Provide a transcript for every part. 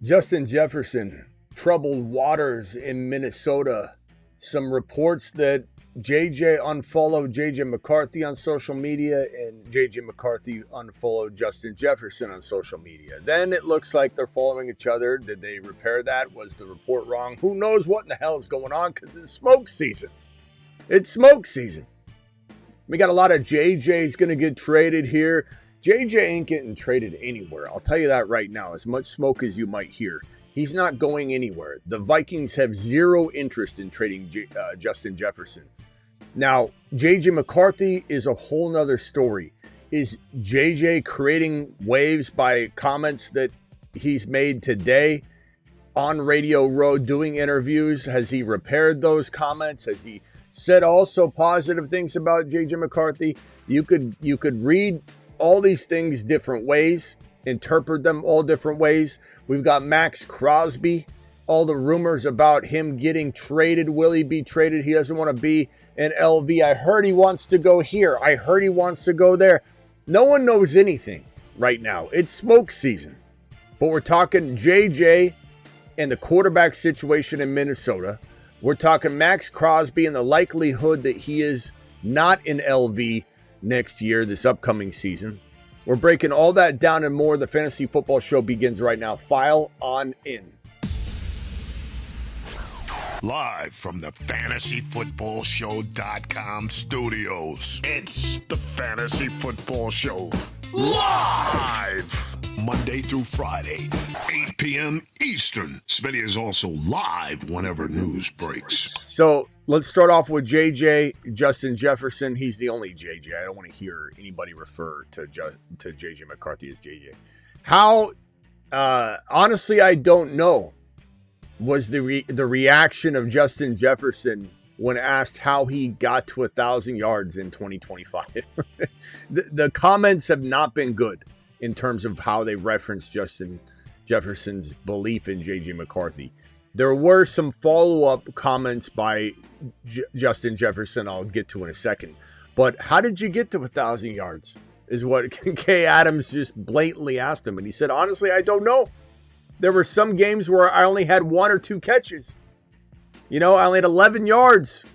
Justin Jefferson, troubled waters in Minnesota. Some reports that JJ unfollowed JJ McCarthy on social media and JJ McCarthy unfollowed Justin Jefferson on social media. Then it looks like they're following each other. Did they repair that? Was the report wrong? Who knows what in the hell is going on because it's smoke season. It's smoke season. We got a lot of JJ's going to get traded here. JJ ain't getting traded anywhere. I'll tell you that right now. As much smoke as you might hear, he's not going anywhere. The Vikings have zero interest in trading Justin Jefferson. Now, JJ McCarthy is a whole nother story. Is JJ creating waves by comments that he's made today on Radio Row doing interviews? Has he repaired those comments? Has he said also positive things about JJ McCarthy? You could read all these things different ways, interpret them all different ways. We've got Maxx Crosby, all the rumors about him getting traded. Will he be traded? He doesn't want to be in LV. I heard he wants to go here. I heard he wants to go there. No one knows anything right now. It's smoke season. But we're talking JJ and the quarterback situation in Minnesota. We're talking Maxx Crosby and the likelihood that he is not in LV next year, this upcoming season. We're breaking all that down and more. The Fantasy Football Show begins right now. File on in. Live from the FantasyFootballShow.com studios. It's the Fantasy Football Show. Live! Monday through Friday, 8 p.m. Eastern. Smitty is also live whenever news breaks. So let's start off with JJ, Justin Jefferson. He's the only JJ. I don't want to hear anybody refer to JJ McCarthy as JJ. How, honestly, I don't know, was the reaction of Justin Jefferson when asked how he got to 1,000 yards in 2025. the comments have not been good in terms of how they reference Justin Jefferson's belief in J.J. McCarthy. There were some follow-up comments by Justin Jefferson I'll get to in a second. But how did you get to 1,000 yards is what Kay Adams just blatantly asked him. And he said, honestly, I don't know. There were some games where I only had 1 or 2 catches. I only had 11 yards,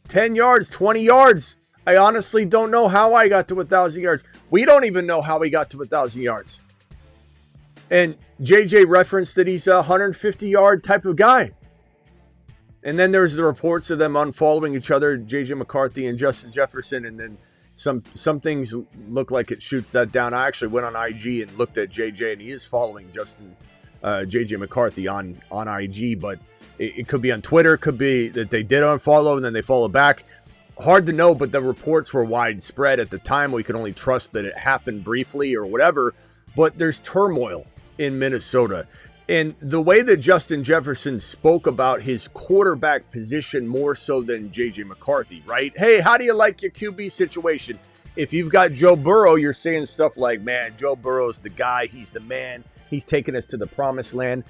10 yards, 20 yards. I honestly don't know how I got to 1,000 yards. We don't even know how he got to 1,000 yards. And JJ referenced that he's a 150-yard type of guy. And then there's the reports of them unfollowing each other, JJ McCarthy and Justin Jefferson. And then some things look like it shoots that down. I actually went on IG and looked at JJ, and he is following JJ McCarthy on IG. But it could be on Twitter. It could be that they did unfollow and then they follow back. Hard to know, but the reports were widespread at the time. We could only trust that it happened briefly or whatever. But there's turmoil in Minnesota. And the way that Justin Jefferson spoke about his quarterback position more so than JJ McCarthy, right? Hey, how do you like your QB situation? If you've got Joe Burrow, you're saying stuff like, man, Joe Burrow's the guy. He's the man. He's taking us to the promised land.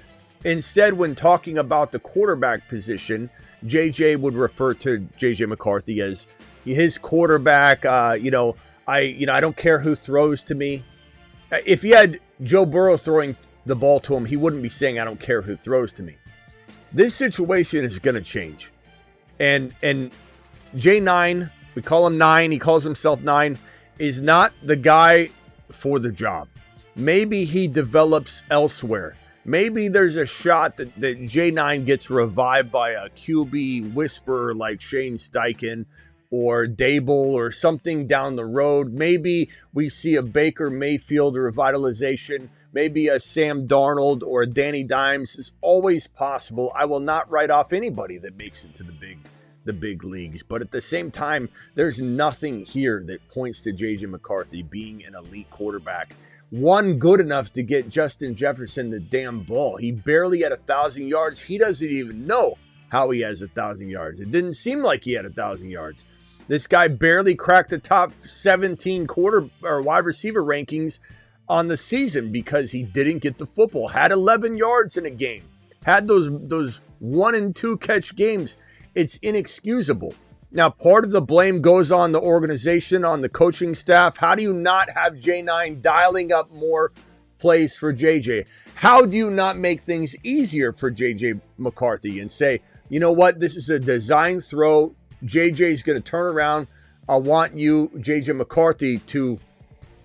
Instead, when talking about the quarterback position, JJ would refer to JJ McCarthy as his quarterback. I don't care who throws to me. If he had Joe Burrow throwing the ball to him, he wouldn't be saying, I don't care who throws to me. This situation is going to change. And J9, we call him 9, he calls himself 9, is not the guy for the job. Maybe he develops elsewhere. Maybe there's a shot that J9 gets revived by a QB whisperer like Shane Steichen or Dable or something down the road. Maybe we see a Baker Mayfield revitalization. Maybe a Sam Darnold or a Danny Dimes. Is always possible. I will not write off anybody that makes it to the big leagues. But at the same time, there's nothing here that points to J.J. McCarthy being an elite quarterback. One good enough to get Justin Jefferson the damn ball. He barely had 1,000 yards. He doesn't even know how he has 1,000 yards. It didn't seem like he had 1,000 yards. This guy barely cracked the top 17 wide receiver rankings on the season because he didn't get the football. Had 11 yards in a game. Had those 1 and 2 catch games. It's inexcusable. Now, part of the blame goes on the organization, on the coaching staff. How do you not have J9 dialing up more plays for JJ? How do you not make things easier for JJ McCarthy and say, you know what, this is a design throw. JJ's going to turn around. I want you, JJ McCarthy, to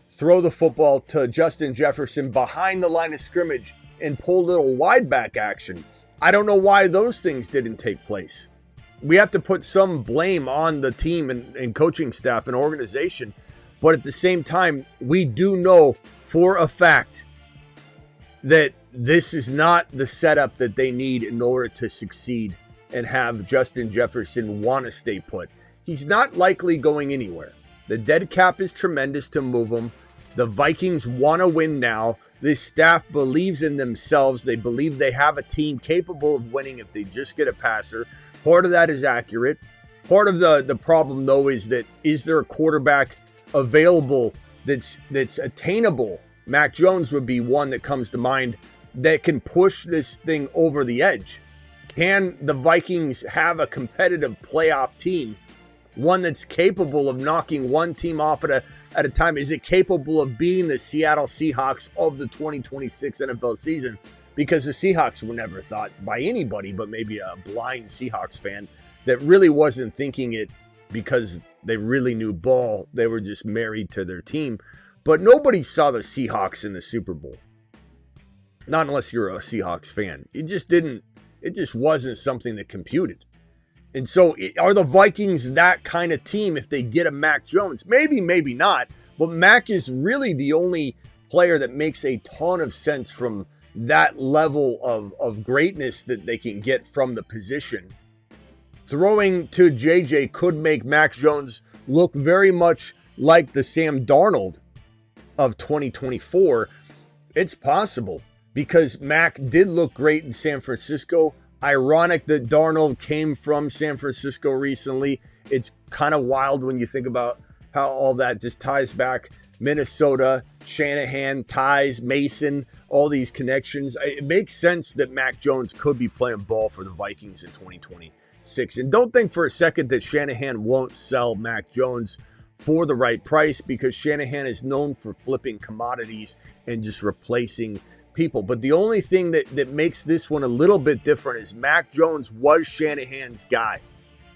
throw the football to Justin Jefferson behind the line of scrimmage and pull a little wide back action. I don't know why those things didn't take place. We have to put some blame on the team and coaching staff and organization. But at the same time, we do know for a fact that this is not the setup that they need in order to succeed and have Justin Jefferson want to stay put. He's not likely going anywhere. The dead cap is tremendous to move him. The Vikings want to win now. This staff believes in themselves. They believe they have a team capable of winning if they just get a passer. Part of that is accurate. Part of the problem, though, is there a quarterback available that's attainable? Mac Jones would be one that comes to mind that can push this thing over the edge. Can the Vikings have a competitive playoff team? One that's capable of knocking one team off at a time? Is it capable of being the Seattle Seahawks of the 2026 NFL season? Because the Seahawks were never thought by anybody but maybe a blind Seahawks fan that really wasn't thinking it because they really knew ball. They were just married to their team. But nobody saw the Seahawks in the Super Bowl. Not unless you're a Seahawks fan. It just wasn't something that computed. And so are the Vikings that kind of team if they get a Mac Jones? Maybe, maybe not. But Mac is really the only player that makes a ton of sense from that level of greatness that they can get from the position. Throwing to JJ could make Mac Jones look very much like the Sam Darnold of 2024. It's possible because Mac did look great in San Francisco. Ironic that Darnold came from San Francisco recently. It's kind of wild when you think about how all that just ties back. Minnesota, Shanahan, ties, Mason, all these connections. It makes sense that Mac Jones could be playing ball for the Vikings in 2026. And don't think for a second that Shanahan won't sell Mac Jones for the right price, because Shanahan is known for flipping commodities and just replacing people. But the only thing that makes this one a little bit different is Mac Jones was Shanahan's guy.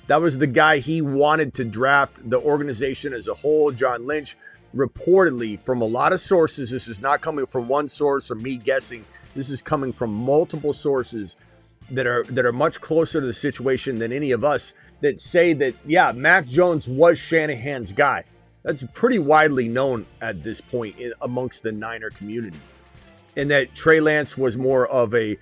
That was the guy he wanted to draft. The organization as a whole, John Lynch, reportedly from a lot of sources, this is not coming from one source or me guessing, this is coming from multiple sources that are much closer to the situation than any of us, that say that, yeah, Mac Jones was Shanahan's guy. That's pretty widely known at this point amongst the Niner community. And that Trey Lance was more of a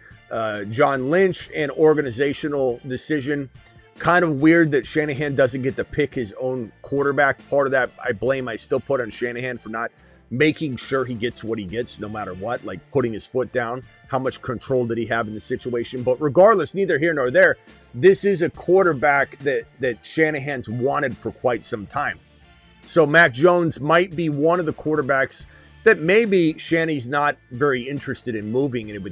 John Lynch and organizational decision. Kind of weird that Shanahan doesn't get to pick his own quarterback. Part of that I still put on Shanahan for not making sure he gets what he gets no matter what, like putting his foot down. How much control did he have in the situation? But regardless, neither here nor there, this is a quarterback that Shanahan's wanted for quite some time. So Mac Jones might be one of the quarterbacks that maybe Shanny's not very interested in moving, and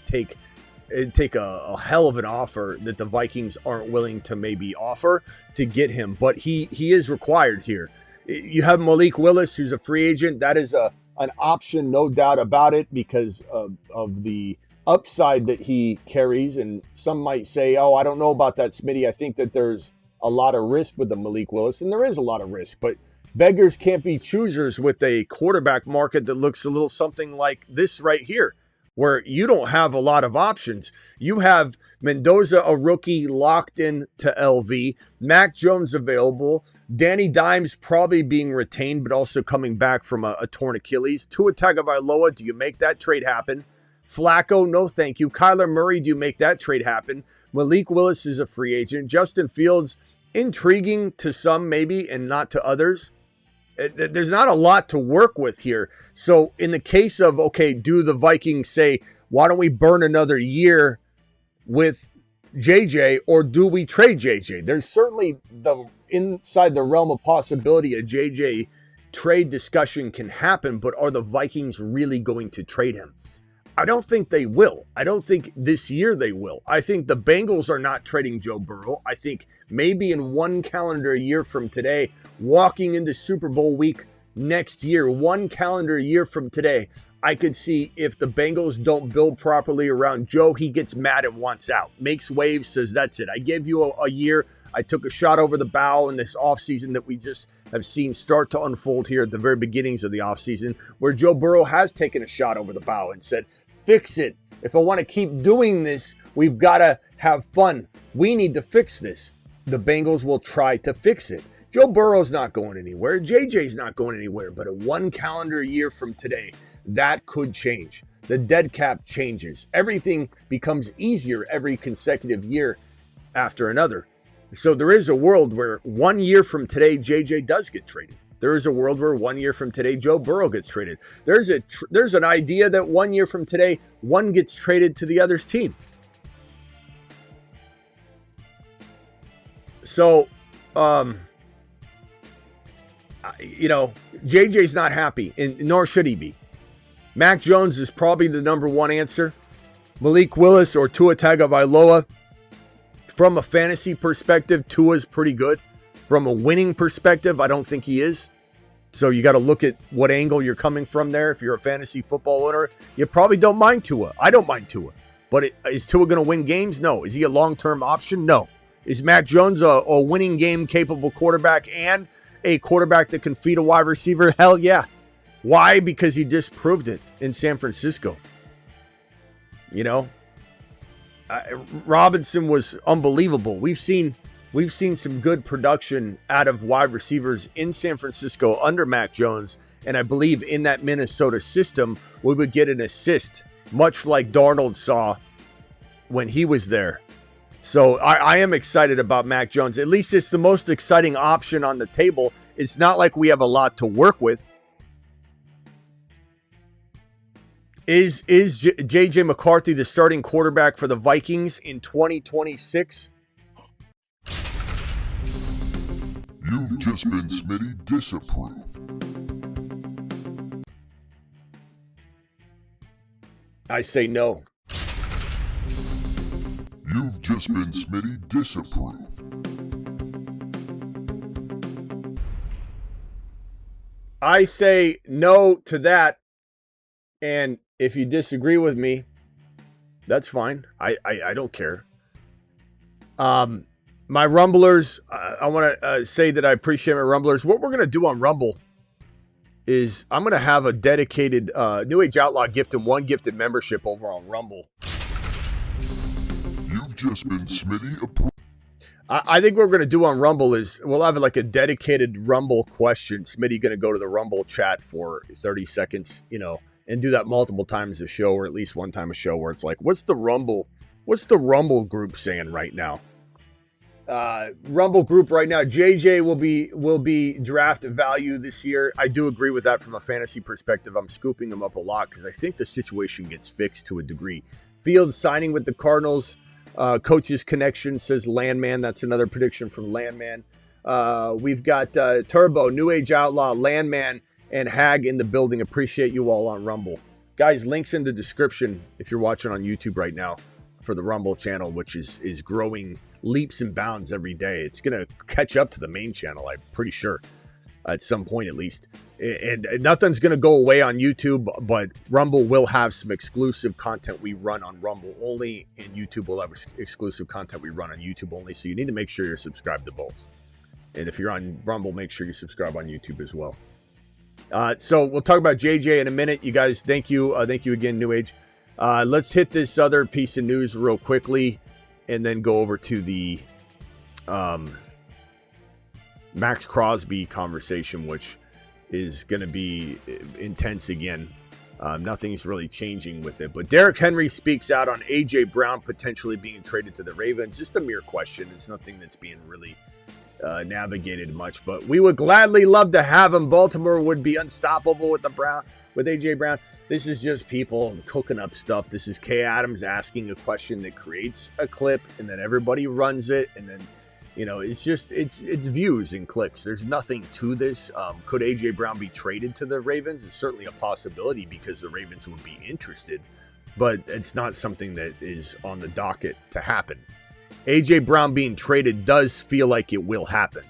it'd take a hell of an offer that the Vikings aren't willing to maybe offer to get him. But he is required here. You have Malik Willis, who's a free agent. That is an option, no doubt about it, because of the upside that he carries. And some might say, oh, I don't know about that, Smitty. I think that there's a lot of risk with the Malik Willis, and there is a lot of risk. But beggars can't be choosers with a quarterback market that looks a little something like this right here, where you don't have a lot of options. You have Mendoza, a rookie, locked in to LV. Mac Jones available. Danny Dimes probably being retained, but also coming back from a torn Achilles. Tua Tagovailoa, do you make that trade happen? Flacco, no thank you. Kyler Murray, do you make that trade happen? Malik Willis is a free agent. Justin Fields, intriguing to some maybe and not to others. There's not a lot to work with here. So in the case of, okay, do the Vikings say, why don't we burn another year with JJ, or do we trade JJ? There's certainly inside the realm of possibility a JJ trade discussion can happen, but are the Vikings really going to trade him? I don't think they will. I don't think this year they will. I think the Bengals are not trading Joe Burrow. I think maybe in one calendar year from today, walking into Super Bowl week next year, one calendar year from today, I could see if the Bengals don't build properly around Joe, he gets mad and wants out. Makes waves, says, that's it. I gave you a year. I took a shot over the bow in this offseason that we just have seen start to unfold here at the very beginnings of the offseason, where Joe Burrow has taken a shot over the bow and said, fix it. If I want to keep doing this, we've got to have fun. We need to fix this. The Bengals will try to fix it. Joe Burrow's not going anywhere. JJ's not going anywhere. But in 1 calendar year from today, that could change. The dead cap changes. Everything becomes easier every consecutive year after another. So there is a world where 1 year from today, JJ does get traded. There is a world where 1 year from today, Joe Burrow gets traded. There's an idea that 1 year from today, one gets traded to the other's team. So, JJ's not happy, and nor should he be. Mac Jones is probably the number one answer. Malik Willis or Tua Tagovailoa. From a fantasy perspective, Tua's pretty good. From a winning perspective, I don't think he is. So you got to look at what angle you're coming from there. If you're a fantasy football owner, you probably don't mind Tua. I don't mind Tua. But is Tua going to win games? No. Is he a long-term option? No. Is Mac Jones a winning game-capable quarterback and a quarterback that can feed a wide receiver? Hell yeah. Why? Because he disproved it in San Francisco. Robinson was unbelievable. We've seen some good production out of wide receivers in San Francisco under Mac Jones, and I believe in that Minnesota system, we would get an assist, much like Darnold saw when he was there. So I am excited about Mac Jones. At least it's the most exciting option on the table. It's not like we have a lot to work with. Is J.J. McCarthy the starting quarterback for the Vikings in 2026? You've just been Smitty disapproved. I say no. You've just been Smitty disapproved. I say no to that. And if you disagree with me, that's fine. I don't care. My Rumblers, I want to say that I appreciate my Rumblers. What we're going to do on Rumble is I'm going to have a dedicated New Age Outlaw gift and one gifted membership over on Rumble. You've just been Smitty approved. I think what we're going to do on Rumble is we'll have like a dedicated Rumble question. Smitty going to go to the Rumble chat for 30 seconds, and do that multiple times a show, or at least one time a show, where it's like, what's the Rumble group saying right now? Rumble group right now, JJ will be draft value this year. I do agree with that from a fantasy perspective. I'm scooping him up a lot because I think the situation gets fixed to a degree. Fields signing with the Cardinals. Coach's connection, says Landman. That's another prediction from Landman. We've got Turbo, New Age Outlaw, Landman, and Hag in the building. Appreciate you all on Rumble. Guys, links in the description if you're watching on YouTube right now for the Rumble channel, which is growing leaps and bounds every day. It's going to catch up to the main channel, I'm pretty sure, at some point at least. And nothing's going to go away on YouTube, but Rumble will have some exclusive content we run on Rumble only, and YouTube will have exclusive content we run on YouTube only. So you need to make sure you're subscribed to both. And if you're on Rumble, make sure you subscribe on YouTube as well. So we'll talk about JJ in a minute. You guys, thank you. Thank you again, New Age. Let's hit this other piece of news real quickly and then go over to the Maxx Crosby conversation, which is going to be intense again. Nothing's really changing with it. But Derrick Henry speaks out on A.J. Brown potentially being traded to the Ravens. Just a mere question. It's nothing that's being really navigated much. But we would gladly love to have him. Baltimore would be unstoppable with A.J. Brown. This is just people cooking up stuff. This is Kay Adams asking a question that creates a clip, and then everybody runs it, and then it's views and clicks. There's nothing to this. Could A.J. Brown be traded to the Ravens? It's certainly a possibility because the Ravens would be interested, but it's not something that is on the docket to happen. A.J. Brown being traded does feel like it will happen.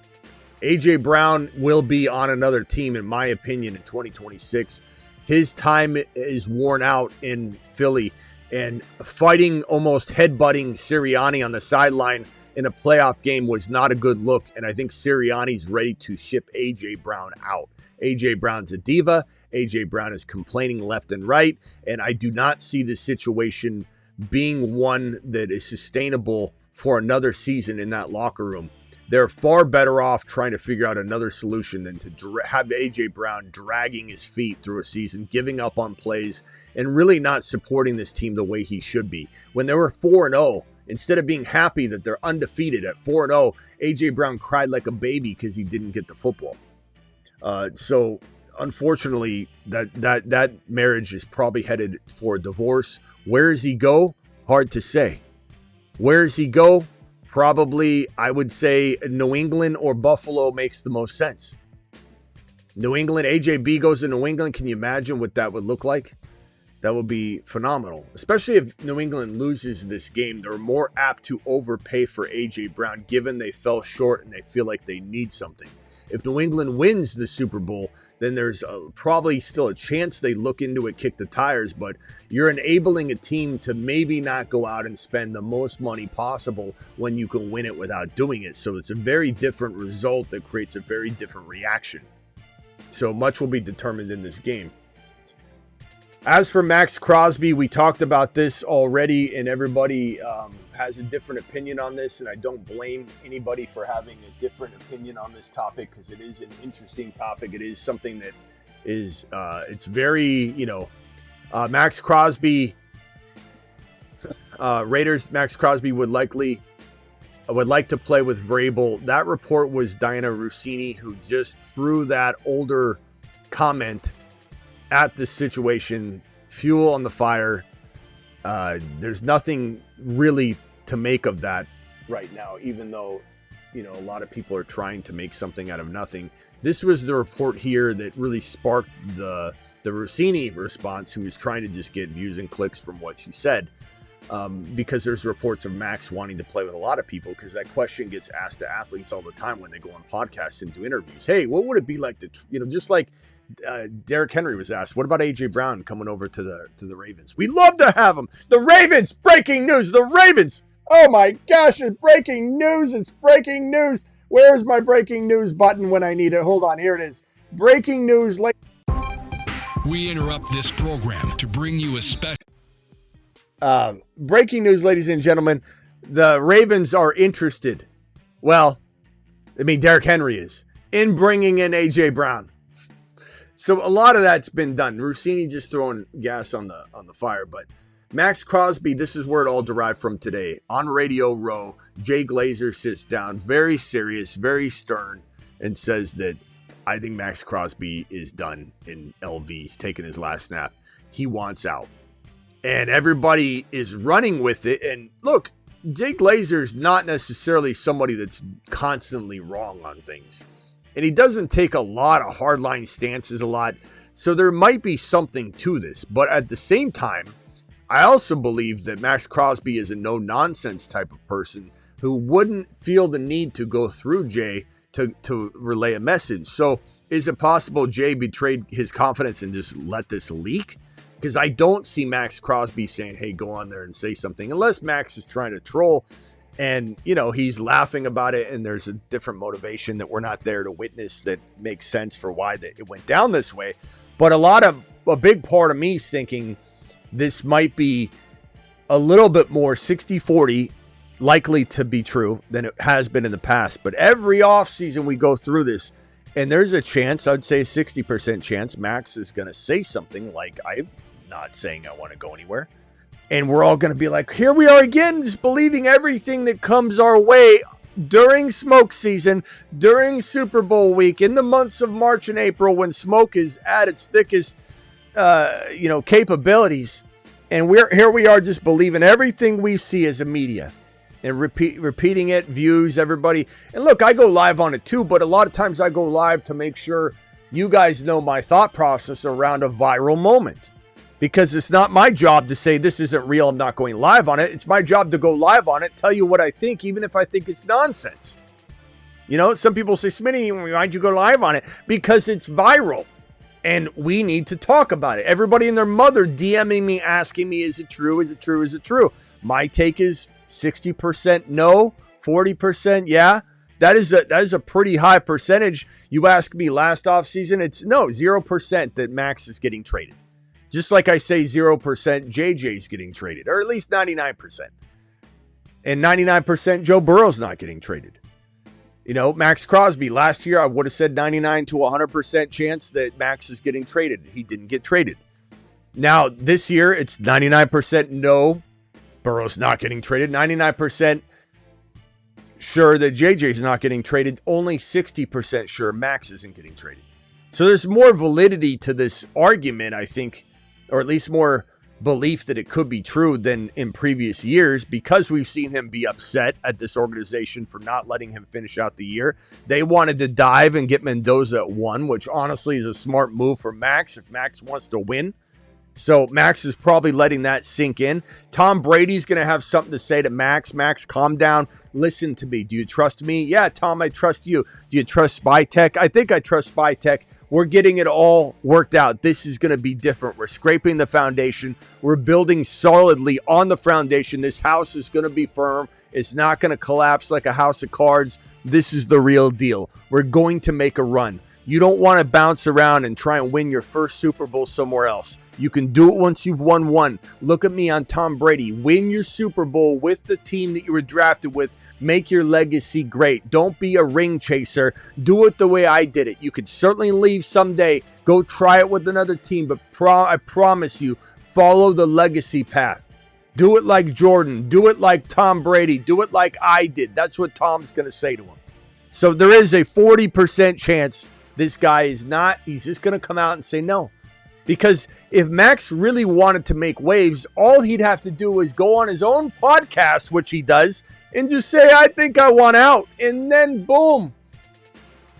A.J. Brown will be on another team, in my opinion, in 2026. His time is worn out in Philly, and fighting, almost headbutting Sirianni on the sideline in a playoff game was not a good look. And I think Sirianni's ready to ship A.J. Brown out. A.J. Brown's a diva. A.J. Brown is complaining left and right. And I do not see the situation being one that is sustainable for another season in that locker room. They're far better off trying to figure out another solution than to have A.J. Brown dragging his feet through a season, giving up on plays, and really not supporting this team the way he should be. When they were 4-0, instead of being happy that they're undefeated at 4-0, A.J. Brown cried like a baby because he didn't get the football. So unfortunately, that marriage is probably headed for a divorce. Where does he go? Hard to say. Where does he go? Probably, I would say New England or Buffalo makes the most sense. New England, AJB goes to New England. Can you imagine what that would look like? That would be phenomenal. Especially if New England loses this game, they're more apt to overpay for A.J. Brown, given they fell short and they feel like they need something. If New England wins the Super Bowl, then there's probably still a chance they look into it, kick the tires, but you're enabling a team to maybe not go out and spend the most money possible when you can win it without doing it. So it's a very different result that creates a very different reaction. So much will be determined in this game. As for Maxx Crosby, we talked about this already, and everybody has a different opinion on this, and I don't blame anybody for having a different opinion on this topic because it is an interesting topic. It is something that is, it's very, Maxx Crosby, Raiders, Maxx Crosby would like to play with Vrabel. That report was Diana Rossini, who just threw that older comment at the situation, fuel on the fire. There's nothing really to make of that right now, even though, a lot of people are trying to make something out of nothing. This was the report here that really sparked the Rossini response, who was trying to just get views and clicks from what she said. Because there's reports of Max wanting to play with a lot of people, because that question gets asked to athletes all the time when they go on podcasts and do interviews. Hey, what would it be like to, just like Derrick Henry was asked, what about A.J. Brown coming over to the Ravens? We'd love to have him. The Ravens, breaking news, the Ravens. Oh my gosh, it's breaking news. It's breaking news. Where's my breaking news button when I need it? Hold on, here it is. Breaking news. We interrupt this program to bring you a special. Breaking news, ladies and gentlemen. The Ravens are interested. Well, Derrick Henry is in bringing in A.J. Brown. So a lot of that's been done. Rossini just throwing gas on the fire. But Maxx Crosby, this is where it all derived from today. On Radio Row, Jay Glazer sits down, very serious, very stern, and says that I think Maxx Crosby is done in LV. He's taking his last snap. He wants out. And everybody is running with it. And look, Jay Glazer's not necessarily somebody that's constantly wrong on things. And he doesn't take a lot of hardline stances a lot. So there might be something to this. But at the same time, I also believe that Maxx Crosby is a no-nonsense type of person who wouldn't feel the need to go through Jay to relay a message. So is it possible Jay betrayed his confidence and just let this leak? Because I don't see Maxx Crosby saying, hey, go on there and say something. Unless Max is trying to troll and, he's laughing about it and there's a different motivation that we're not there to witness that makes sense for why it went down this way. But a big part of me is thinking this might be a little bit more 60-40 likely to be true than it has been in the past. But every offseason we go through this, and there's a chance, I'd say 60% chance, Max is going to say something like, I'm not saying I want to go anywhere. And we're all going to be like, here we are again, just believing everything that comes our way during smoke season, during Super Bowl week, in the months of March and April when smoke is at its thickest, capabilities. And here we are just believing everything we see as a media and repeating it, views, everybody. And look, I go live on it too, but a lot of times I go live to make sure you guys know my thought process around a viral moment. Because it's not my job to say this isn't real, I'm not going live on it. It's my job to go live on it, tell you what I think, even if I think it's nonsense. Some people say, Smitty, why'd you go live on it? Because it's viral. And we need to talk about it. Everybody and their mother DMing me, asking me, is it true? Is it true? Is it true? My take is 60% no, 40% yeah. That is a pretty high percentage. You ask me last offseason, it's no, 0% that Maxx is getting traded. Just like I say 0% JJ's getting traded, or at least 99%. And 99% Joe Burrow's not getting traded. You know, Maxx Crosby, last year I would have said 99 to 100% chance that Maxx is getting traded. He didn't get traded. Now, this year, it's 99% no, Burrow's not getting traded. 99% sure that JJ's not getting traded. Only 60% sure Maxx isn't getting traded. So there's more validity to this argument, I think, or at least more belief that it could be true than in previous years, because we've seen him be upset at this organization for not letting him finish out the year. They wanted to dive and get Mendoza at 1, which honestly is a smart move for Maxx if Maxx wants to win. So Maxx is probably letting that sink in. Tom Brady's going to have something to say to Maxx. Maxx, calm down. Listen to me. Do you trust me? Yeah, Tom, I trust you. Do you trust Spy Tech? I think I trust Spy Tech. We're getting it all worked out. This is going to be different. We're scraping the foundation. We're building solidly on the foundation. This house is going to be firm. It's not going to collapse like a house of cards. This is the real deal. We're going to make a run. You don't want to bounce around and try and win your first Super Bowl somewhere else. You can do it once you've won one. Look at me on Tom Brady. Win your Super Bowl with the team that you were drafted with. Make your legacy great. Don't be a ring chaser. Do it the way I did it. You could certainly leave someday. Go try it with another team. But I promise you, follow the legacy path. Do it like Jordan. Do it like Tom Brady. Do it like I did. That's what Tom's going to say to him. So there is a 40% chance this guy is not. He's just going to come out and say no. Because if Maxx really wanted to make waves, all he'd have to do is go on his own podcast, which he does, and just say, I think I want out. And then boom.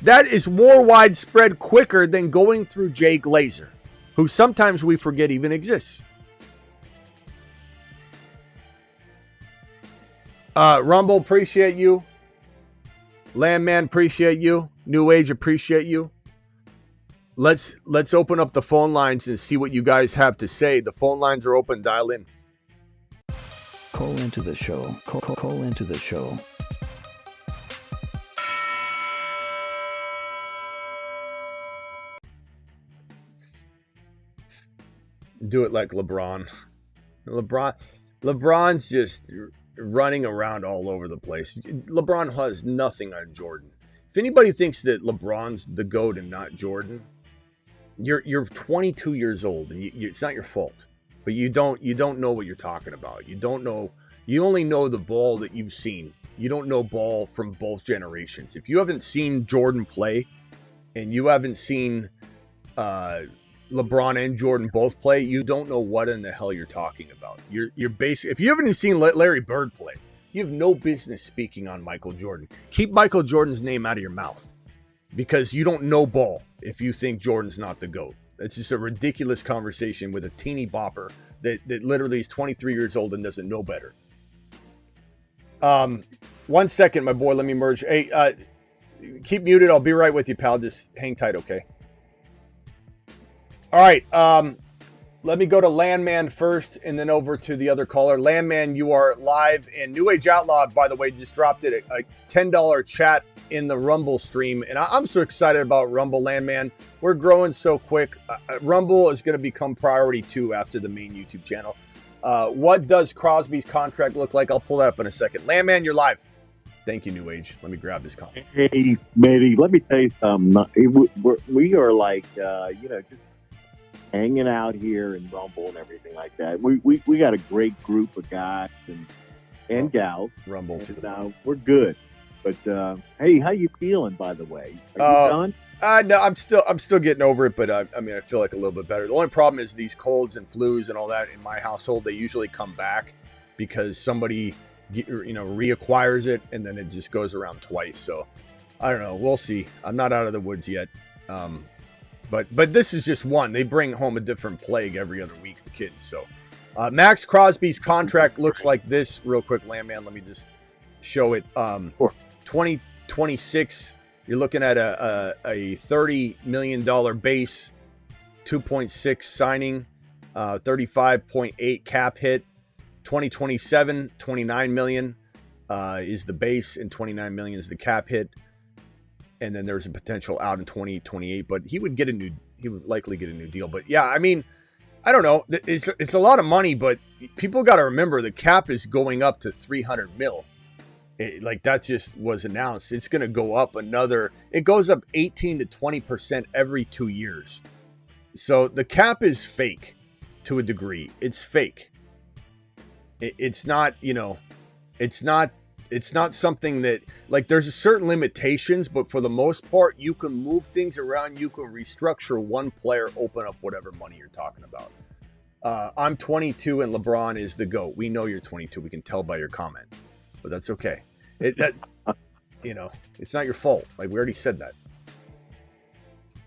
That is more widespread quicker than going through Jay Glazer, who sometimes we forget even exists. Rumble, appreciate you. Landman, appreciate you. New Age, appreciate you. Let's open up the phone lines and see what you guys have to say. The phone lines are open. Dial in. Call into the show. Call into the show. Do it like LeBron. LeBron's just running around all over the place. LeBron has nothing on Jordan. If anybody thinks that LeBron's the GOAT and not Jordan, you're 22 years old, and it's not your fault. But you don't know what you're talking about. You don't know. You only know the ball that you've seen. You don't know ball from both generations. If you haven't seen Jordan play, and you haven't seen LeBron and Jordan both play, you don't know what in the hell you're talking about. You're basically, if you haven't seen Larry Bird play, you have no business speaking on Michael Jordan. Keep Michael Jordan's name out of your mouth, because you don't know ball if you think Jordan's not the GOAT. That's just a ridiculous conversation with a teeny bopper that literally is 23 years old and doesn't know better. 1 second, my boy. Let me merge. Hey, keep muted. I'll be right with you, pal. Just hang tight, okay? All right. Let me go to Landman first and then over to the other caller. Landman, you are live. And New Age Outlaw, by the way, just dropped it a $10 chat in the Rumble stream. And I'm so excited about Rumble, Landman. We're growing so quick. Rumble is going to become priority 2 after the main YouTube channel. What does Crosby's contract look like? I'll pull that up in a second. Landman, you're live. Thank you, New Age. Let me grab this comment. Hey, Smitty, let me tell you something. We are like, just hanging out here in Rumble and everything like that. We got a great group of guys and gals. Rumble too. We're good. But hey, how you feeling, by the way? Are you done? No, I'm still getting over it, but I mean, I feel like a little bit better. The only problem is these colds and flus and all that in my household. They usually come back because somebody, reacquires it, and then it just goes around twice. So I don't know. We'll see. I'm not out of the woods yet. But this is just one. They bring home a different plague every other week, the kids. So Maxx Crosby's contract looks like this. Real quick, Landman, let me just show it. 2026, you're looking at a $30 million base, 2.6 signing, 35.8 cap hit. 2027, 29 million is the base, and 29 million is the cap hit. And then there's a potential out in 2028, but he would likely get a new deal. But yeah, I mean, I don't know. It's a lot of money, but people got to remember the cap is going up to 300 mil. Like that just was announced. It's going to go up it goes up 18 to 20% every 2 years. So the cap is fake to a degree. It's fake. It's not, it's not something that, like, there's a certain limitations, but for the most part, you can move things around. You can restructure one player, open up whatever money you're talking about. I'm 22 and LeBron is the GOAT. We know you're 22. We can tell by your comment, but that's okay. It's not your fault. Like, we already said that.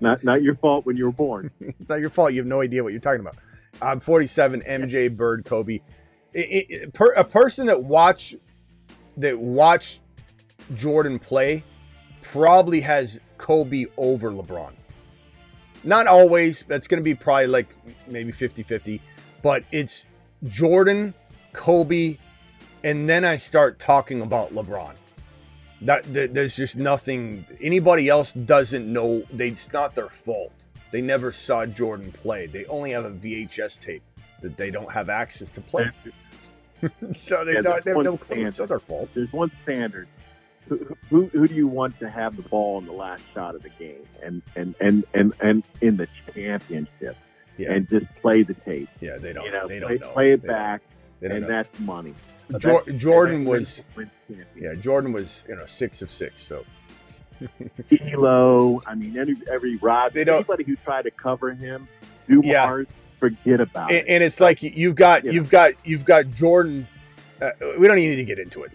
Not your fault when you were born. It's not your fault. You have no idea what you're talking about. I'm 47, MJ, Bird, Kobe. A person that watched Jordan play probably has Kobe over LeBron. Not always. That's going to be probably like maybe 50-50. But it's Jordan, Kobe, and then I start talking about LeBron. There's just nothing. Anybody else doesn't know. It's not their fault. They never saw Jordan play. They only have a VHS tape that they don't have access to play. So they have no clue. It's not their fault. There's one standard. Who do you want to have the ball in the last shot of the game and in the championship? Yeah. And just play the tape. Yeah, they don't. They don't know. Play it back, and that's money. Jordan was 6 of 6. So Elo, I mean, every Rod, anybody who tried to cover him, Dumars, forget about it. And it's like you've got Jordan. We don't even need to get into it.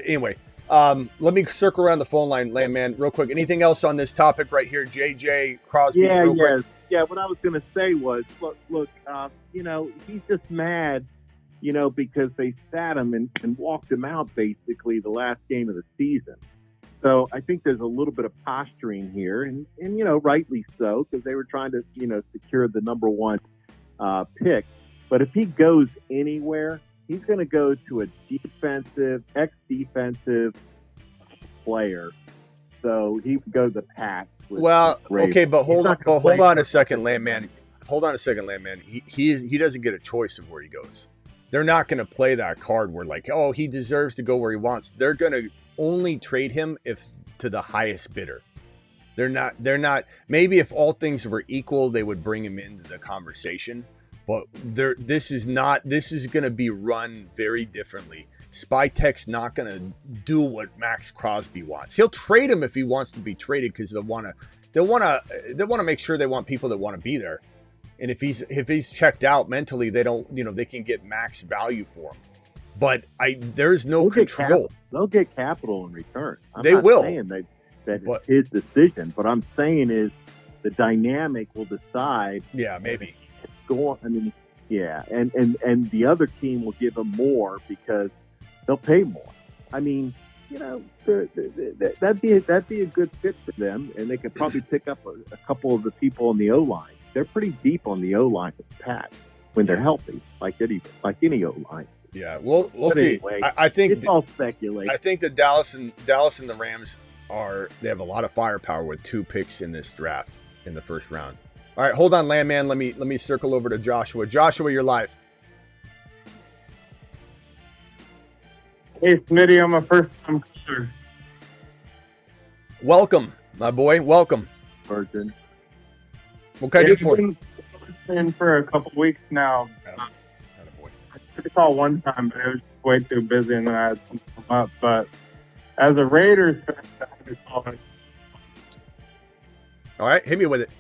Anyway. Let me circle around the phone line, Landman, real quick. Anything else on this topic right here, JJ Crosby? Quick? Yeah. What I was going to say was, look, he's just mad, because they sat him and walked him out basically the last game of the season. So I think there's a little bit of posturing here, and rightly so, because they were trying to secure the number one pick. But if he goes anywhere, he's going to go to a ex-defensive player. So he would go to the Pats. Well, okay, but hold on a second, Landman. Hold on a second, Landman. He doesn't get a choice of where he goes. They're not going to play that card where he deserves to go where he wants. They're going to only trade him if to the highest bidder. They're not. Maybe if all things were equal, they would bring him into the conversation. But this is going to be run very differently. Spytech's not going to do what Maxx Crosby wants. He'll trade him if he wants to be traded because they want to make sure they want people that want to be there. And if he's checked out mentally, they don't, they can get max value for him. But there's no control. They'll get capital in return. They will. I'm not saying that it's his decision, but I'm saying is the dynamic will decide. Yeah, maybe. And the other team will give them more because they'll pay more. I mean, that'd be a good fit for them, and they could probably pick up a couple of the people on the O line. They're pretty deep on the O line with Pat when they're healthy, like any O line. Yeah, well, anyway, I think it's all speculation. I think that Dallas and the Rams they have a lot of firepower with 2 picks in this draft in the first round. All right, hold on, Landman. Let me circle over to Joshua. Joshua, you're live. Hey, Smitty, I'm a first-time caller. Welcome, my boy. Welcome. Virgin. What can I do for you? Been for a couple weeks now. I tried to call one time, but it was way too busy, and then I had something come up. But as a Raiders fan, I had to call it. All right, hit me with it.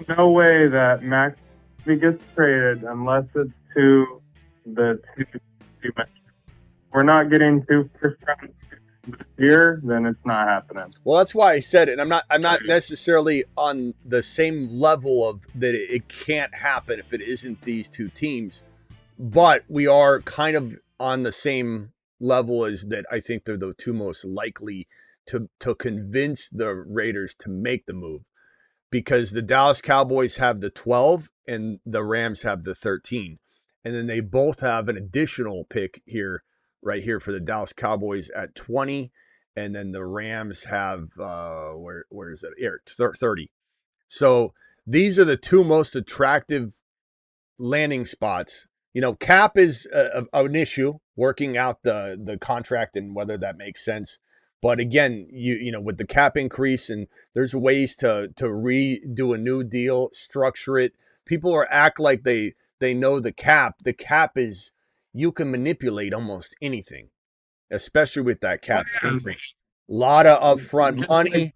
No way that Max gets traded unless it's to the two you mentioned. We're not getting 2 first-round picks this year, then it's not happening. Well, that's why I said it. And I'm not necessarily on the same level of that it can't happen if it isn't these 2 teams, but we are kind of on the same level as that. I think they're the 2 most likely to convince the Raiders to make the move, because the Dallas Cowboys have the 12 and the Rams have the 13. And then they both have an additional pick here, right here for the Dallas Cowboys at 20. And then the Rams have, where is it? Here, 30. So these are the two most attractive landing spots. You know, cap is an issue, working out the contract and whether that makes sense. But again, you know, with the cap increase, and there's ways to redo a new deal, structure it. People are act like they know the cap. The cap is, you can manipulate almost anything, especially with that cap increase. A lot of upfront money.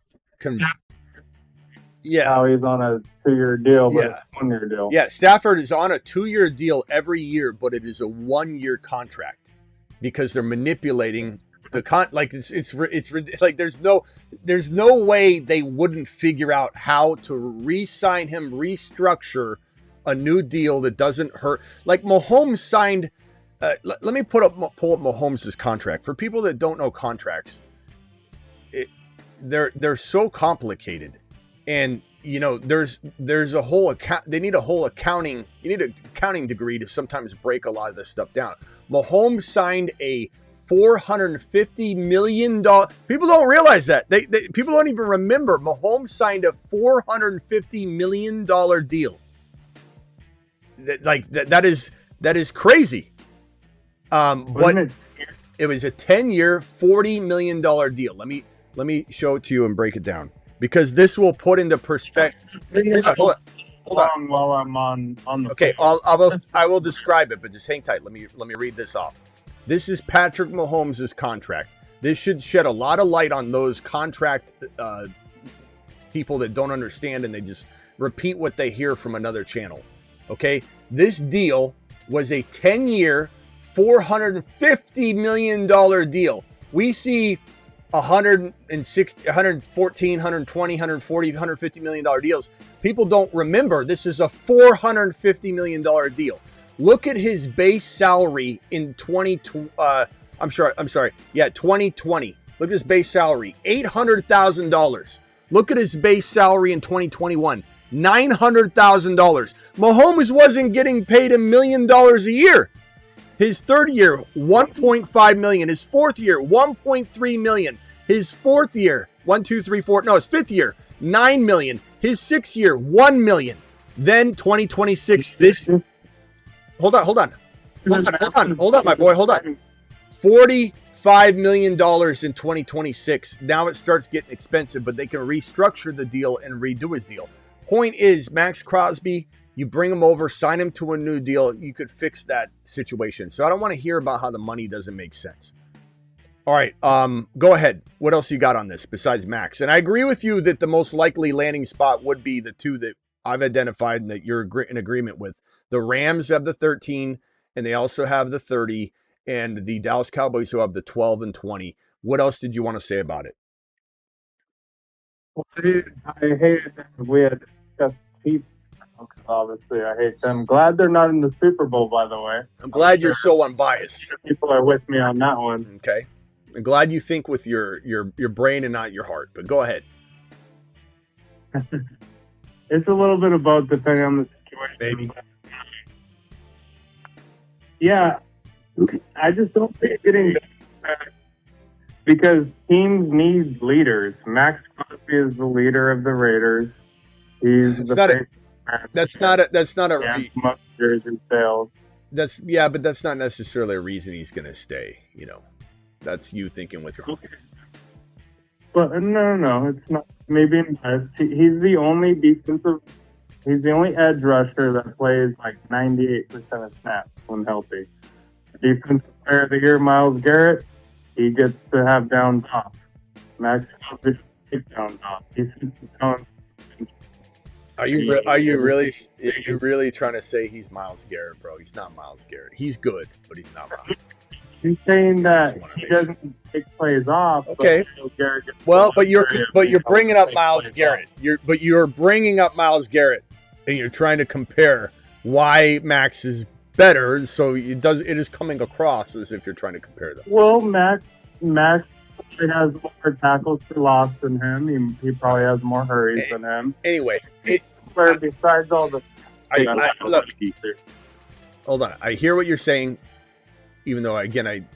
Now he's on a 2-year deal, but it's a 1-year deal. Yeah, Stafford is on a 2-year deal every year, but it is a 1-year contract because they're manipulating the it's like there's no way they wouldn't figure out how to re-sign him, restructure a new deal that doesn't hurt. Like Mahomes signed. Let me pull up Mahomes' contract. For people that don't know contracts, they're so complicated. And, you know, there's a whole account. They need a whole accounting. You need an accounting degree to sometimes break a lot of this stuff down. Mahomes signed a $450 million. People don't realize that. People don't even remember. Mahomes signed a $450 million deal. That is crazy. But it was a 10-year, $40 million deal. Let me show it to you and break it down, because this will put into perspective. Hold on. While I'm on the okay, I will describe it, but just hang tight. Let me read this off. This is Patrick Mahomes' contract. This should shed a lot of light on those contract people that don't understand and they just repeat what they hear from another channel. Okay, this deal was a 10-year, $450 million deal. We see 160, 114, 120, 140, 150 million dollar deals. People don't remember this is a $450 million deal. Look at his base salary in 2020. Yeah, 2020. Look at his base salary, $800,000. Look at his base salary in 2021, $900,000. Mahomes wasn't getting paid $1 million a year. His third year, $1.5 million. His fourth year, $1.3 million. His fourth year, his fifth year, $9 million. His sixth year, $1 million. Then 2026, hold on, my boy, hold on. $45 million in 2026. Now it starts getting expensive, but they can restructure the deal and redo his deal. Point is, Maxx Crosby, you bring him over, sign him to a new deal, you could fix that situation. So I don't want to hear about how the money doesn't make sense. All right, go ahead. What else you got on this besides Max? And I agree with you that the most likely landing spot would be the two that I've identified and that you're in agreement with. The Rams have the 13, and they also have the 30, and the Dallas Cowboys who have the 12 and 20. What else did you want to say about it? Well, I hated that we had discussed Chiefs. Obviously, I hate them. Glad they're not in the Super Bowl, by the way. I'm glad you're so unbiased. People are with me on that one. Okay. I'm glad you think with your brain and not your heart, but go ahead. It's a little bit of both depending on the situation. Maybe. Yeah. I just don't think getting back because teams need leaders. Maxx Crosby is the leader of the Raiders. He's that's not a jersey sales. But that's not necessarily a reason he's going to stay, you know. That's you thinking with your heart. But no, it's not. Maybe he's the only he's the only edge rusher that plays like 98% of snaps when healthy. Defensive player of the year, Myles Garrett, he gets to have down top. Maxx Crosby takes down top. He's down. Are you really trying to say he's Myles Garrett, bro? He's not Myles Garrett. He's good, but he's not Myles Garrett. He's saying that he doesn't take plays off. Okay. But you're bringing up Myles Garrett. You're bringing up Myles Garrett, and you're trying to compare why Max is better. So it is coming across as if you're trying to compare them. Well, Max He has more tackles for loss than him. He probably has more hurries than him. Anyway, Besides all the... look, hold on. I hear what you're saying, even though, again,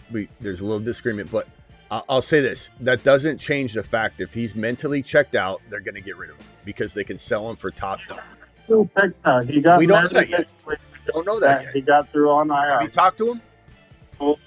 there's a little disagreement, but I'll say this. That doesn't change the fact if he's mentally checked out, they're going to get rid of him because they can sell him for top dollar. He got we don't know that yet. We don't know that yet. He got through on IR. Have you talked to him? Well,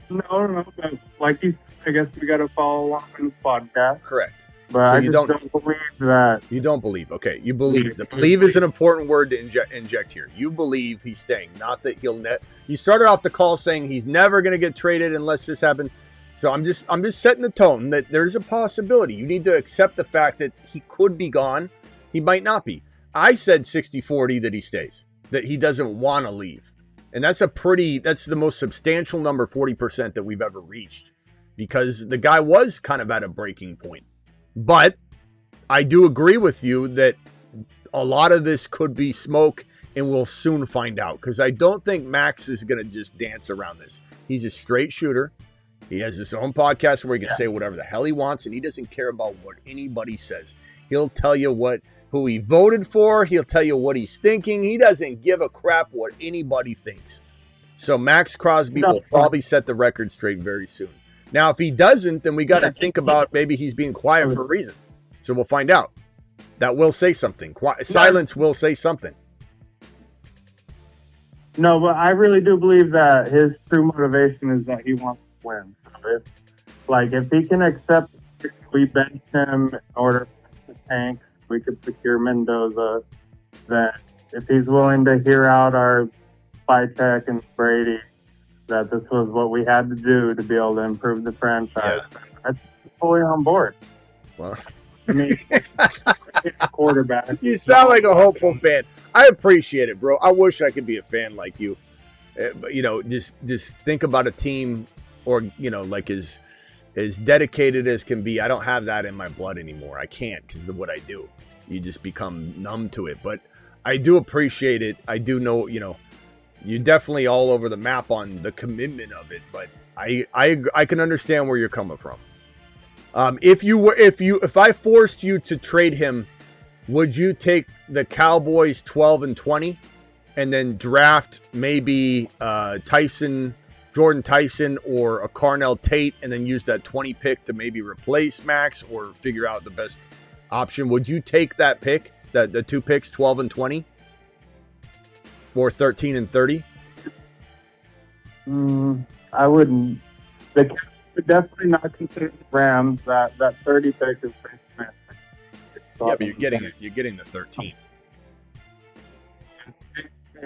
no. But like you said, I guess we got to follow along in this podcast. Correct. But so I just don't believe that. You don't believe. Okay, you believe. The believe is an important word to inject here. You believe he's staying, not that he'll You started off the call saying he's never going to get traded unless this happens. So I'm just setting the tone that there's a possibility. You need to accept the fact that he could be gone. He might not be. I said 60-40 that he stays, that he doesn't want to leave. And that's the most substantial number, 40%, that we've ever reached, because the guy was kind of at a breaking point. But I do agree with you that a lot of this could be smoke, and we'll soon find out, because I don't think Max is going to just dance around this. He's a straight shooter. He has his own podcast where he can say whatever the hell he wants, and he doesn't care about what anybody says. He'll tell you who he voted for. He'll tell you what he's thinking. He doesn't give a crap what anybody thinks. So Maxx Crosby will probably set the record straight very soon. Now, if he doesn't, then we got to think about maybe he's being quiet for a reason. So we'll find out. That will say something. Silence will say something. No, but I really do believe that his true motivation is that he wants to win. So if he can accept we bench him in order to tank, we could secure Mendoza. That if he's willing to hear out our Spytek and Brady, that this was what we had to do to be able to improve the franchise. Yeah. I'm fully on board. Well, I mean, quarterback. You sound like a hopeful fan. I appreciate it, bro. I wish I could be a fan like you. But just think about a team, or like as dedicated as can be. I don't have that in my blood anymore. I can't because of what I do. You just become numb to it. But I do appreciate it. I do know, you're definitely all over the map on the commitment of it. But I can understand where you're coming from. If I forced you to trade him, would you take the Cowboys 12-20 and then draft maybe Jordan Tyson or a Carnell Tate, and then use that 20 pick to maybe replace Max or figure out the best option? Would you take that pick, the two picks, 12-20 or 13-30? I wouldn't. They would definitely not consider the Rams. That 30 pick is pretty smart. Yeah, but you're getting the 13.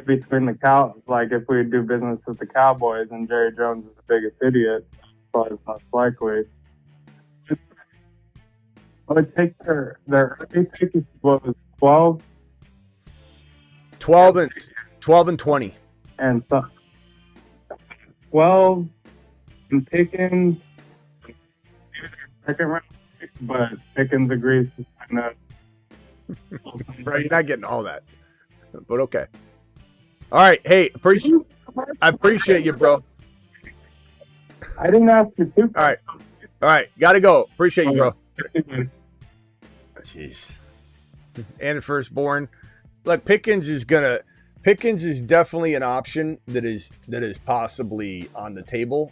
Between the like if we do business with the Cowboys and Jerry Jones is the biggest idiot, probably most likely. I would take their early pick was 12 and 20. And so 12 and Pickens, second round pick, but Pickens agrees to sign up. Bro, you're not getting all that, but okay. All right, hey, I appreciate you, bro. I didn't ask you to. All right, gotta go. Appreciate you, bro. Jeez. And firstborn. Look, Pickens is definitely an option that is possibly on the table.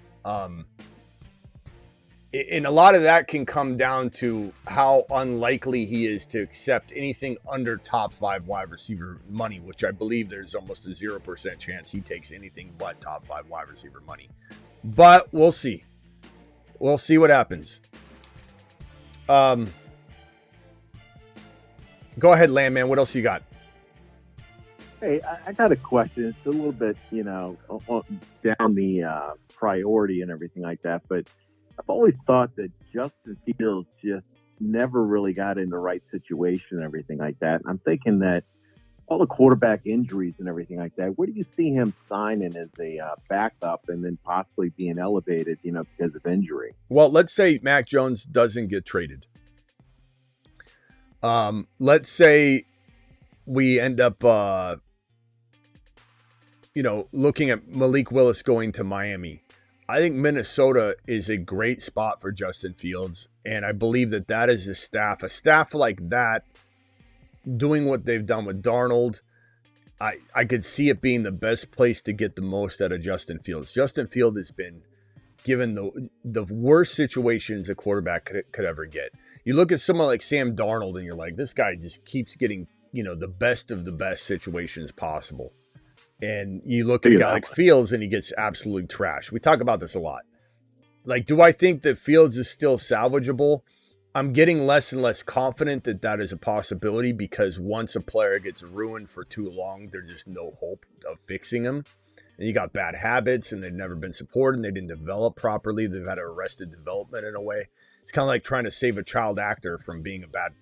And a lot of that can come down to how unlikely he is to accept anything under top 5 wide receiver money, which I believe there's almost a 0% chance he takes anything but top 5 wide receiver money. But we'll see. We'll see what happens. Go ahead, Landman. What else you got? Hey, I got a question. It's a little bit, down the priority and everything like that, but I've always thought that Justin Fields just never really got in the right situation and everything like that. I'm thinking that all the quarterback injuries and everything like that, where do you see him signing as a backup and then possibly being elevated, because of injury? Well, let's say Mac Jones doesn't get traded. Let's say we end up, looking at Malik Willis going to Miami. I think Minnesota is a great spot for Justin Fields, and I believe that is a staff like that, doing what they've done with Darnold. I could see it being the best place to get the most out of Justin Fields. Justin Fields has been given the worst situations a quarterback could ever get. You look at someone like Sam Darnold, and you're like, this guy just keeps getting, the best of the best situations possible. And you look at a guy like Fields, and he gets absolutely trashed. We talk about this a lot. Like, do I think that Fields is still salvageable? I'm getting less and less confident that is a possibility, because once a player gets ruined for too long, there's just no hope of fixing him. And you got bad habits, and they've never been supported, and they didn't develop properly. They've had arrested development in a way. It's kind of like trying to save a child actor from being a bad,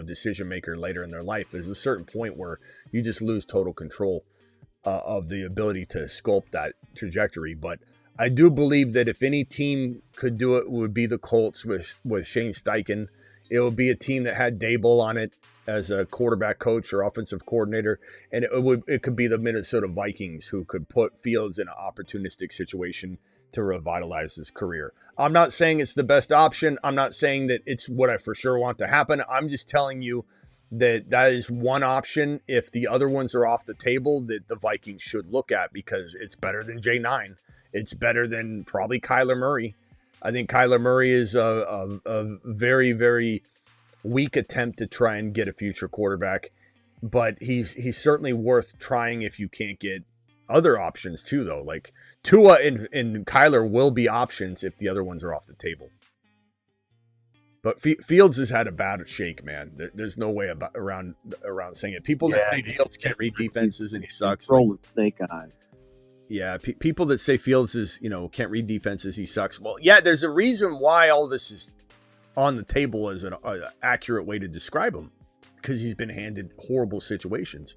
decision maker later in their life. There's a certain point where you just lose total control of the ability to sculpt that trajectory. But I do believe that if any team could do it, would be the Colts with Shane Steichen. It would be a team that had Dable on it as a quarterback coach or offensive coordinator, and it could be the Minnesota Vikings, who could put Fields in an opportunistic situation to revitalize his career. I'm not saying it's the best option. I'm not saying that it's what I for sure want to happen. I'm just telling you that is one option. If the other ones are off the table, that the Vikings should look at, because it's better than J9. It's better than probably Kyler Murray. I think Kyler Murray is a very, very weak attempt to try and get a future quarterback, but he's certainly worth trying if you can't get other options too, though. Like Tua and Kyler will be options if the other ones are off the table. But Fields has had a bad shake, man. There's no way around saying it. People that say Fields can't read defenses and he sucks. Roll snake eyes. Yeah, people that say Fields is, can't read defenses, he sucks. Well, yeah, there's a reason why all this is on the table as an accurate way to describe him, because he's been handed horrible situations.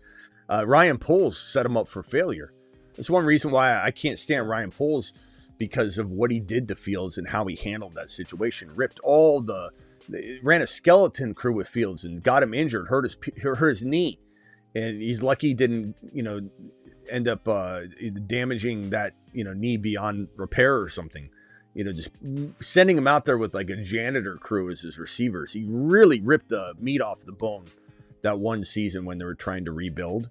Ryan Poles set him up for failure. That's one reason why I can't stand Ryan Poles, because of what he did to Fields and how he handled that situation. Ran a skeleton crew with Fields and got him injured, hurt his knee. And he's lucky he didn't, end up damaging that, knee beyond repair or something. Just sending him out there with like a janitor crew as his receivers. He really ripped the meat off the bone that one season when they were trying to rebuild,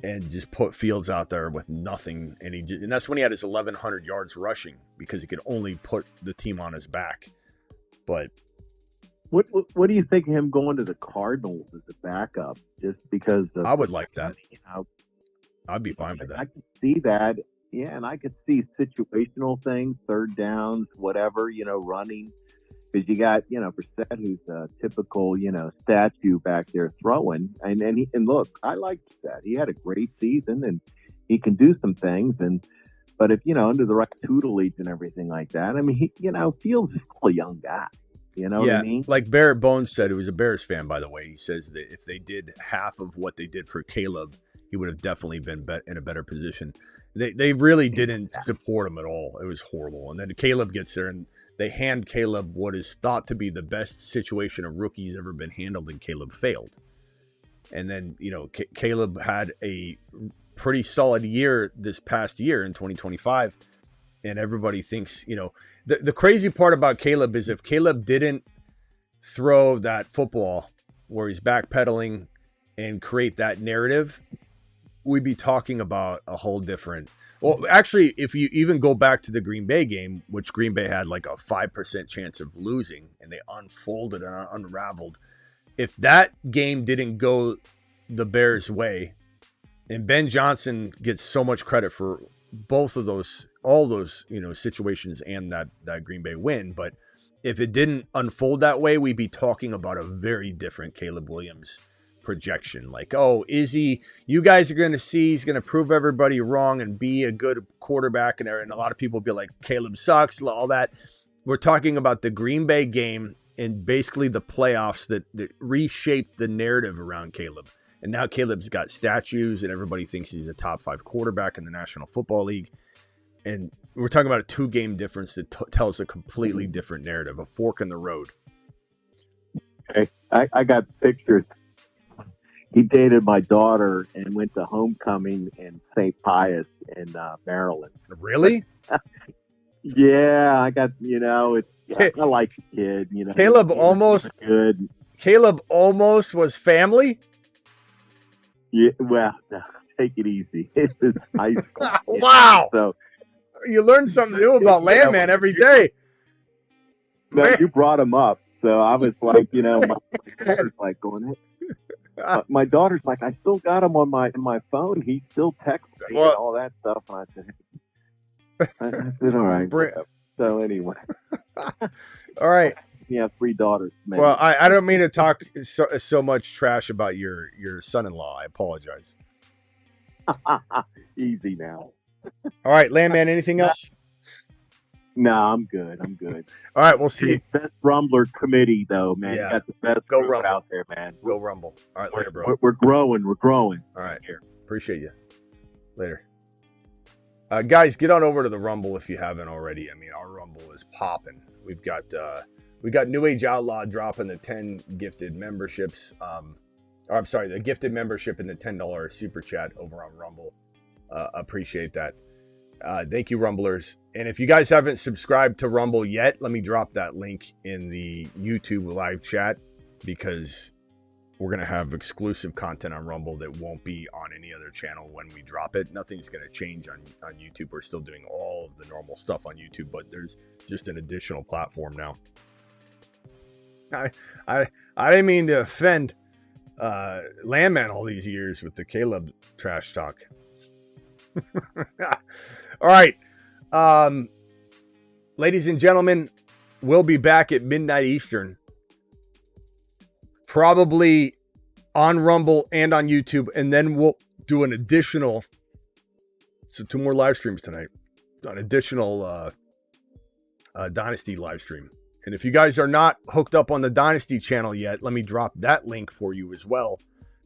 and just put Fields out there with nothing. And that's when he had his 1,100 yards rushing, because he could only put the team on his back. But what do you think of him going to the Cardinals as a backup? Just because I would like that. I'd be fine with that. I could see that. Yeah, and I could see situational things, third downs, whatever, running. Because you got, Brissett, who's a typical, statue back there throwing. And look, I liked that. He had a great season, and he can do some things. But if, under the right tutelage and everything like that, I mean, he, Fields is still a young guy. You know what I mean? Like Barrett Bones said, who was a Bears fan, by the way. He says that if they did half of what they did for Caleb, he would have definitely been in a better position. They really didn't support him at all. It was horrible. And then Caleb gets there, and they hand Caleb what is thought to be the best situation a rookie's ever been handled, and Caleb failed. And then, Caleb had a pretty solid year this past year in 2025. And everybody thinks, the crazy part about Caleb is if Caleb didn't throw that football where he's backpedaling and create that narrative, we'd be talking about a whole different. Well, actually, if you even go back to the Green Bay game, which Green Bay had like a 5% chance of losing, and they unfolded and unraveled. If that game didn't go the Bears' way, and Ben Johnson gets so much credit for both of those, all those, situations and that Green Bay win. But if it didn't unfold that way, we'd be talking about a very different Caleb Williams projection. Like, oh, is he, you guys are going to see, he's going to prove everybody wrong and be a good quarterback. And a lot of people will be like, Caleb sucks, all that. We're talking about the Green Bay game and basically the playoffs that reshaped the narrative around Caleb. And now Caleb's got statues and everybody thinks he's a top 5 quarterback in the National Football League. And we're talking about a 2-game difference that tells a completely different narrative, a fork in the road. Okay. I got pictures. He dated my daughter and went to homecoming in St. Pius in Maryland. Really? Yeah, I got, I like the kid, Caleb he's almost good. Caleb almost was family. Yeah, well, no, take it easy. This is high school. Wow. So You learn something new about Landman every day. no, Man. you brought him up. So I was like, my daughter's like going, my daughter's like, I still got him on my phone. He still texts me and all that stuff. And I said, all right. Whatever. So anyway. All right. You have 3 daughters, man. Well, I don't mean to talk so much trash about your son-in-law. I apologize. Easy now. All right, Landman, anything else? No, I'm good. All right, we'll see. Best Rumbler committee, though, man. Yeah. You got the best Go group Rumble out there, man. Go Rumble. All right, later, bro. We're growing. All right. Here. Appreciate you. Later. Guys, get on over to the Rumble if you haven't already. I mean, our Rumble is popping. We've got New Age Outlaw dropping the 10 gifted memberships. The gifted membership and the $10 super chat over on Rumble. Appreciate that. Thank you, Rumblers. And if you guys haven't subscribed to Rumble yet, let me drop that link in the YouTube live chat, because we're going to have exclusive content on Rumble that won't be on any other channel when we drop it. Nothing's going to change on YouTube. We're still doing all of the normal stuff on YouTube, but there's just an additional platform now. I didn't mean to offend Landman all these years with the Caleb trash talk. All right. Ladies and gentlemen, we'll be back at midnight Eastern, probably on Rumble and on YouTube, and then we'll do an additional, so 2 more live streams tonight, an additional Dynasty live stream. And if you guys are not hooked up on the Dynasty channel yet, let me drop that link for you as well,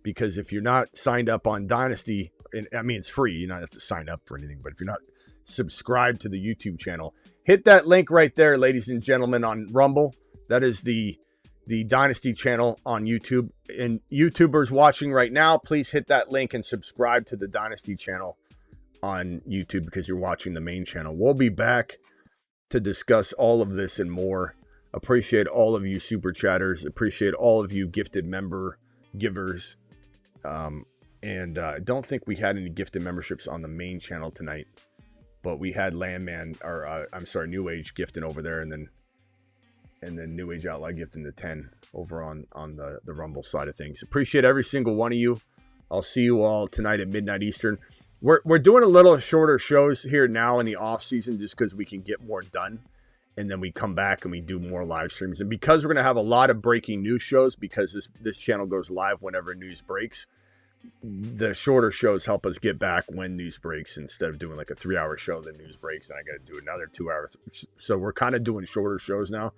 because if you're not signed up on Dynasty, and I mean, it's free, you don't have to sign up for anything, but if you're not subscribed to the YouTube channel, hit that link right there, ladies and gentlemen, on Rumble. That is the Dynasty channel on YouTube. And YouTubers watching right now, please hit that link and subscribe to the Dynasty channel on YouTube, because you're watching the main channel. We'll be back to discuss all of this and more. Appreciate all of you super chatters. Appreciate all of you gifted member givers. And I don't think we had any gifted memberships on the main channel tonight, but we had Landman, or New Age gifting over there, and then New Age Outlaw gifting the 10 over on the Rumble side of things. Appreciate every single one of you. I'll see you all tonight at midnight Eastern. We're doing a little shorter shows here now in the off season, just because we can get more done, and then we come back and we do more live streams. And because we're going to have a lot of breaking news shows, because this channel goes live whenever news breaks, the shorter shows help us get back when news breaks, instead of doing like a 3-hour show, then news breaks, and I got to do another 2 hours. So we're kind of doing shorter shows now.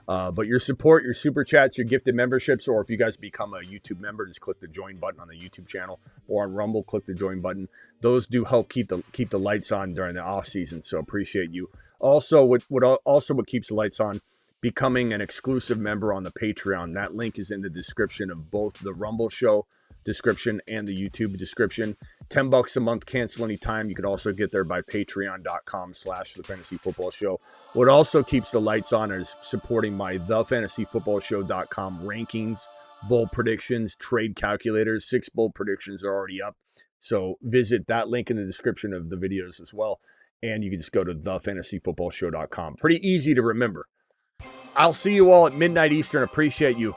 But your support, your super chats, your gifted memberships, or if you guys become a YouTube member, just click the join button on the YouTube channel, or on Rumble, click the join button. Those do help keep the lights on during the off season. So appreciate you. Also, what keeps the lights on, becoming an exclusive member on the Patreon. That link is in the description of both the Rumble show description and the YouTube description. $10 a month, cancel anytime. You can also get there by patreon.com/the Fantasy Football Show. What also keeps the lights on is supporting my thefantasyfootballshow.com rankings, bowl predictions, trade calculators. 6 bowl predictions are already up. So visit that link in the description of the videos as well. And you can just go to thefantasyfootballshow.com. Pretty easy to remember. I'll see you all at midnight Eastern. Appreciate you.